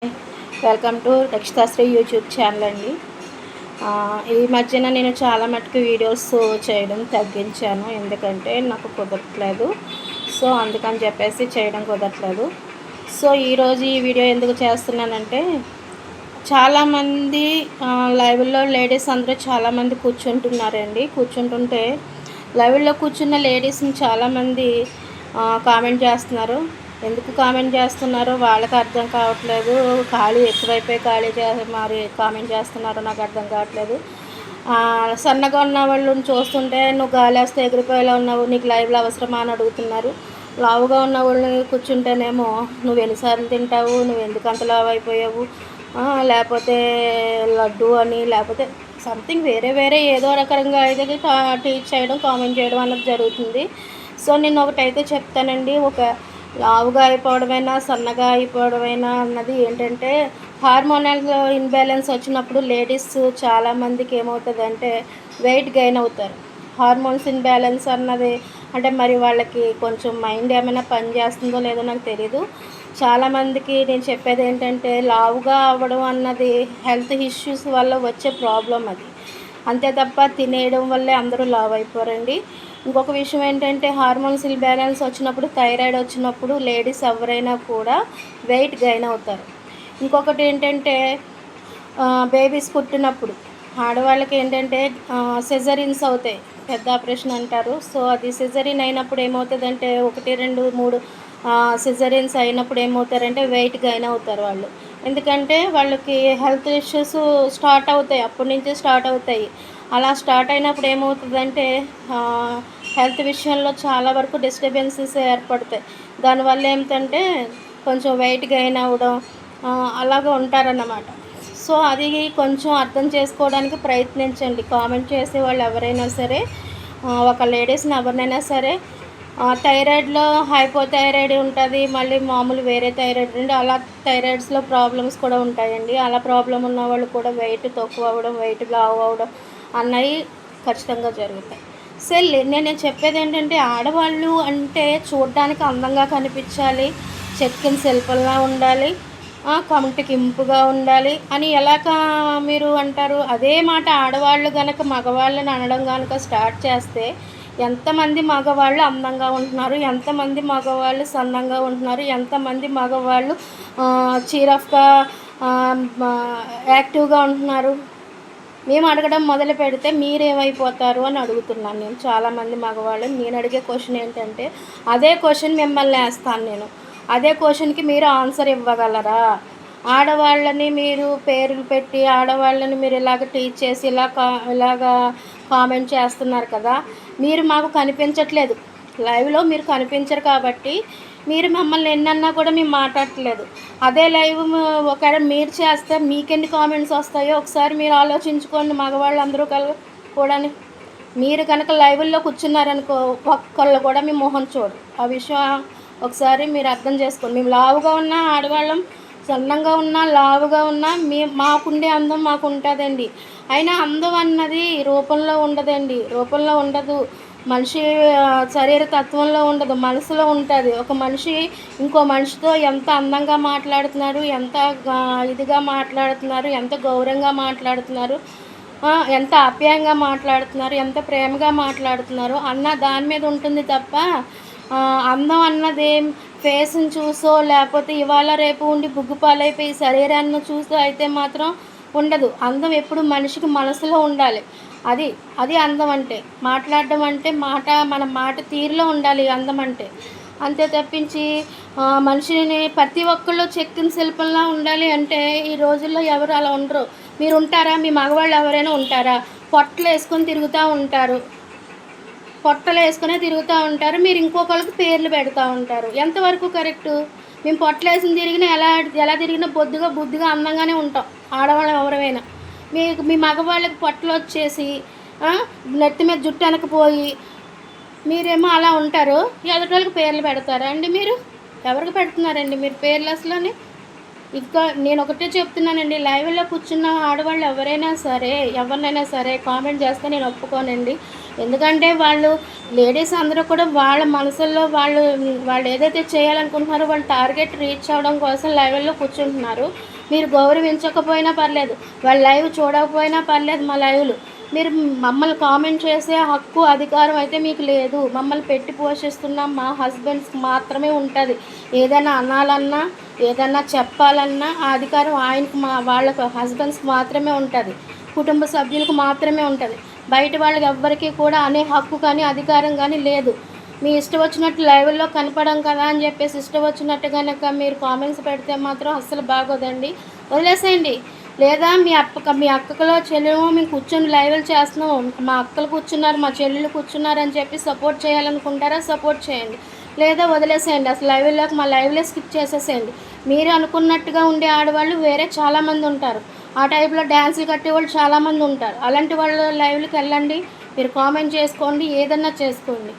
Welcome to రక్షితాశ్రీ YouTube channel అండి. ఈ మధ్యన నేను చాలా మటుకు వీడియోస్ చేయడం తగ్గించాను, ఎందుకంటే నాకు కుదరట్లేదు. సో అందుకని చెప్పేసి చేయడం కుదరట్లేదు. సో ఈరోజు ఈ వీడియో ఎందుకు చేస్తున్నానంటే, చాలామంది లైవ్లో లేడీస్ అందరూ చాలామంది కూర్చుంటున్నారండి. కూర్చుంటుంటే లైవ్లో కూర్చున్న లేడీస్ని చాలామంది కామెంట్ చేస్తున్నారు. ఎందుకు కామెంట్ చేస్తున్నారో వాళ్ళకి అర్థం కావట్లేదు. ఖాళీ ఎక్కువైపోయి మరి కామెంట్ చేస్తున్నారో నాకు అర్థం కావట్లేదు. సన్నగా ఉన్న వాళ్ళని చూస్తుంటే నువ్వు గాలి వేస్తే ఎగిరిపోయేలా ఉన్నావు, నీకు లైవ్లో అవసరమా అని అడుగుతున్నారు. లావుగా ఉన్న వాళ్ళని కూర్చుంటేనేమో నువ్వు ఎన్నిసార్లు తింటావు, నువ్వు ఎందుకు అంత లావు అయిపోయావు, లేకపోతే లడ్డు అని, లేకపోతే సంథింగ్ వేరే ఏదో రకంగా అయితే టీచ్ చేయడం, కామెంట్ చేయడం అన్నది జరుగుతుంది. సో నేను ఒకటైతే చెప్తానండి, ఒక లావుగా అయిపోవడమైనా సన్నగా అయిపోవడమైనా అన్నది ఏంటంటే హార్మోనల్ ఇన్బ్యాలెన్స్ వచ్చినప్పుడు లేడీస్ చాలామందికి ఏమవుతుందంటే వెయిట్ గెయిన్ అవుతారు. హార్మోన్స్ ఇన్బ్యాలెన్స్ అన్నది అంటే మరి వాళ్ళకి కొంచెం మైండ్ ఏమైనా పని చేస్తుందో లేదో నాకు తెలీదు. చాలామందికి నేను చెప్పేది ఏంటంటే లావుగా అవ్వడం అన్నది హెల్త్ ఇష్యూస్ వల్ల వచ్చే ప్రాబ్లం అది, అంతే తప్ప తినేయడం వల్లే అందరూ లావు అయిపోరండి. ఇంకొక విషయం ఏంటంటే హార్మోన్స్ ఇన్బ్యాలెన్స్ వచ్చినప్పుడు, థైరాయిడ్ వచ్చినప్పుడు లేడీస్ ఎవరైనా కూడా వెయిట్ గెయిన్ అవుతారు. ఇంకొకటి ఏంటంటే బేబీస్ పుట్టినప్పుడు ఆడవాళ్ళకి ఏంటంటే సిజరీన్స్ అవుతాయి, పెద్ద ఆపరేషన్ అంటారు. సో అది సిజరీన్ అయినప్పుడు ఏమవుతుందంటే 1, 2, 3 సిజరీన్స్ అయినప్పుడు ఏమవుతారంటే వెయిట్ గెయిన్ అవుతారు వాళ్ళు. ఎందుకంటే వాళ్ళకి హెల్త్ ఇష్యూస్ స్టార్ట్ అవుతాయి, అప్పటి నుంచే స్టార్ట్ అవుతాయి. అలా స్టార్ట్ అయినప్పుడు ఏమవుతుందంటే హెల్త్ విషయంలో చాలా వరకు డిస్టర్బెన్సెస్ ఏర్పడతాయి. దానివల్ల ఏమిటంటే కొంచెం వెయిట్ గెయిన్ అవ్వడం అలాగ ఉంటారన్నమాట. సో అది కొంచెం అర్థం చేసుకోవడానికి ప్రయత్నించండి. కామెంట్ చేసే వాళ్ళు ఎవరైనా సరే, ఒక లేడీస్ని ఎవరినైనా సరే, థైరాయిడ్లో హైపోథైరాయిడ్ ఉంటుంది, మళ్ళీ మామూలు వేరే థైరాయిడ్ ఉండి అలా థైరాయిడ్స్లో ప్రాబ్లమ్స్ కూడా ఉంటాయండి. అలా ప్రాబ్లం ఉన్న వాళ్ళు కూడా వెయిట్ తక్కువ అవ్వడం, వెయిట్ లావు అవ్వడం అన్నవి ఖచ్చితంగా జరుగుతాయి. నేను చెప్పేది ఏంటంటే ఆడవాళ్ళు అంటే చూడడానికి అందంగా కనిపించాలి, చెక్కిన శిల్పంలా ఉండాలి, కంటికి ఇంపుగా ఉండాలి అని ఎలాగా మీరు అంటారు. అదే మాట ఆడవాళ్ళు కనుక మగవాళ్ళని అనడం కనుక స్టార్ట్ చేస్తే ఎంతమంది మగవాళ్ళు అందంగా ఉంటున్నారు, ఎంతమంది మగవాళ్ళు సన్నంగా ఉంటున్నారు, ఎంతమంది మగవాళ్ళు చీరఫ్గా యాక్టివ్గా ఉంటున్నారు. మేము అడగడం మొదలు పెడితే మీరేమైపోతారు అని అడుగుతున్నాను నేను. చాలామంది మగవాళ్ళు నేను అడిగే క్వశ్చన్ ఏంటంటే అదే క్వశ్చన్ మిమ్మల్ని వేస్తాను నేను. అదే క్వశ్చన్కి మీరు ఆన్సర్ ఇవ్వగలరా? ఆడవాళ్ళని మీరు పేర్లు పెట్టి ఆడవాళ్ళని మీరు ఇలాగ టీచ్ చేసి ఇలాగా కామెంట్ చేస్తున్నారు కదా, మీరు మాకు కనిపించట్లేదు, లైవ్లో మీరు కనిపించరు కాబట్టి మీరు మమ్మల్ని ఎన్నన్నా కూడా మేము మాట్లాడట్లేదు. అదే లైవ్ ఒకవేళ మీరు చేస్తే మీకెన్ని కామెంట్స్ వస్తాయో ఒకసారి మీరు ఆలోచించుకోండి. మగవాళ్ళందరూ కూడా మీరు కనుక లైవ్లో కూర్చున్నారనుకో ఒక్కళ్ళు కూడా మీ మొహం చూడరు. ఆ విషయం ఒకసారి మీరు అర్థం చేసుకోండి. మేము లావుగా ఉన్నా ఆడవాళ్ళం, సన్నంగా ఉన్నా లావుగా ఉన్నా మాకుండే అందం మాకు ఉంటుందండి. అయినా అందం అన్నది రూపంలో ఉండదండి, రూపంలో ఉండదు, మనిషి శరీర తత్వంలో ఉండదు, మనసులో ఉంటుంది. ఒక మనిషి ఇంకో మనిషితో ఎంత అందంగా మాట్లాడుతున్నారు, ఎంత ఇదిగా మాట్లాడుతున్నారు, ఎంత గౌరవంగా మాట్లాడుతున్నారు, ఎంత ఆప్యాయంగా మాట్లాడుతున్నారు, ఎంత ప్రేమగా మాట్లాడుతున్నారు అన్న దాని మీద ఉంటుంది తప్ప అందం అన్నది ఫేస్ని చూసో లేకపోతే ఇవాళ రేపు ఉండి బుగ్గుపాలైపోయి శరీరాన్ని చూసో అయితే మాత్రం ఉండదు. అందం ఎప్పుడు మనిషికి మనసులో ఉండాలి. అది అందం అంటే. మాట్లాడడం అంటే మన మాట తీరులో ఉండాలి అందం అంటే. అంతే తప్పించి మనిషిని ప్రతి ఒక్కళ్ళు చెక్కిన శిల్పంలా ఉండాలి అంటే ఈ రోజుల్లో ఎవరు అలా ఉండరు. మీరు ఉంటారా? మీ మగవాళ్ళు ఎవరైనా ఉంటారా? పొట్టలు వేసుకొని తిరుగుతూ ఉంటారు, పొట్టలు వేసుకునే తిరుగుతూ ఉంటారు, మీరు ఇంకొకరికి పేర్లు పెడతా ఉంటారు. ఎంతవరకు కరెక్టు? మేము పొట్టలు వేసుకుని తిరిగినా ఎలా తిరిగినా బుద్ధిగా అందంగానే ఉంటాం ఆడవాళ్ళం ఎవరైనా. మీ మగవాళ్ళకి పొట్టలు వచ్చేసి నెత్తి మీద జుట్టు వెనకపోయి మీరేమో అలా ఉంటారు, ఎదుటి వాళ్ళకి పేర్లు పెడతారా అండి? మీరు ఎవరికి పెడుతున్నారండి మీరు పేర్లు అసలు? ఇంకా నేను ఒకటే చెప్తున్నానండి, లైవ్లో కూర్చున్న ఆడవాళ్ళు ఎవరినైనా సరే కామెంట్ చేస్తే నేను ఒప్పుకోనండి. ఎందుకంటే వాళ్ళు లేడీస్ అందరూ కూడా వాళ్ళ మనసుల్లో వాళ్ళు ఏదైతే చేయాలనుకుంటున్నారో వాళ్ళ టార్గెట్ రీచ్ అవ్వడం కోసం లైవ్లో కూర్చుంటున్నారు. మీరు గౌరవించకపోయినా పర్లేదు, వాళ్ళ లైవ్ చూడకపోయినా పర్లేదు, మా లైవ్లు మీరు మమ్మల్ని కామెంట్ చేసే హక్కు అధికారం అయితే మీకు లేదు. మమ్మల్ని పెట్టి పోషిస్తున్న మా హస్బెండ్స్కి మాత్రమే ఉంటుంది. ఏదైనా అనాలన్నా ఏదన్నా చెప్పాలన్నా ఆ అధికారం వాళ్ళకు హస్బెండ్స్కి మాత్రమే ఉంటుంది. కుటుంబ సభ్యులకు మాత్రమే ఉంటుంది. బయట వాళ్ళకి ఎవ్వరికీ కూడా అనే హక్కు కానీ అధికారం కానీ లేదు. మీ ఇష్టం వచ్చినట్టు లైవ్లో కనపడం కదా అని చెప్పేసి ఇష్టం వచ్చినట్టు కనుక మీరు కామెంట్స్ పెడితే మాత్రం అస్సలు బాగోదండి. వదిలేసేయండి. లేదా మీ అక్కలో చెల్లెమో మేము కూర్చొని లైవ్లు చేస్తున్నాం, మా అక్కలు కూర్చున్నారు, మా చెల్లెలు కూర్చున్నారు అని చెప్పి సపోర్ట్ చేయాలనుకుంటారా, సపోర్ట్ చేయండి. లేదా వదిలేసేయండి. అసలు మా లైవ్లే స్కిప్ చేసేసేయండి. మీరు అనుకున్నట్టుగా ఉండే ఆడవాళ్ళు వేరే చాలామంది ఉంటారు. ఆ టైప్లో డ్యాన్సులు కట్టేవాళ్ళు చాలామంది ఉంటారు. అలాంటి వాళ్ళ లైవ్లకి వెళ్ళండి, మీరు కామెంట్ చేసుకోండి, ఏదన్నా చేసుకోండి.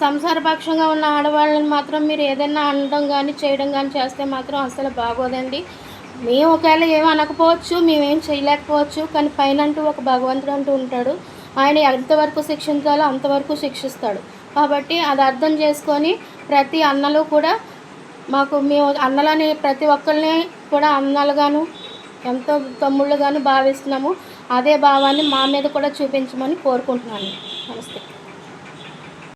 సంసారపక్షంగా ఉన్న ఆడవాళ్ళని మాత్రం మీరు ఏదైనా అనడం కానీ చేయడం కానీ చేస్తే మాత్రం అసలు బాగోదండి. మేము ఒకవేళ ఏం అనకపోవచ్చు, మేమేం చేయలేకపోవచ్చు, కానీ పైనంటూ ఒక భగవంతుడు అంటూ ఉంటాడు. ఆయన ఎంతవరకు శిక్షించాలో అంతవరకు శిక్షిస్తాడు. కాబట్టి అది అర్థం చేసుకొని ప్రతి అన్నలు కూడా మేము అన్నలని ప్రతి ఒక్కరిని కూడా అన్నలుగాను ఎంతో తమ్ముళ్ళుగాను భావిస్తున్నాము. అదే భావాన్ని మా మీద కూడా చూపించమని కోరుకుంటున్నాను. నమస్తే.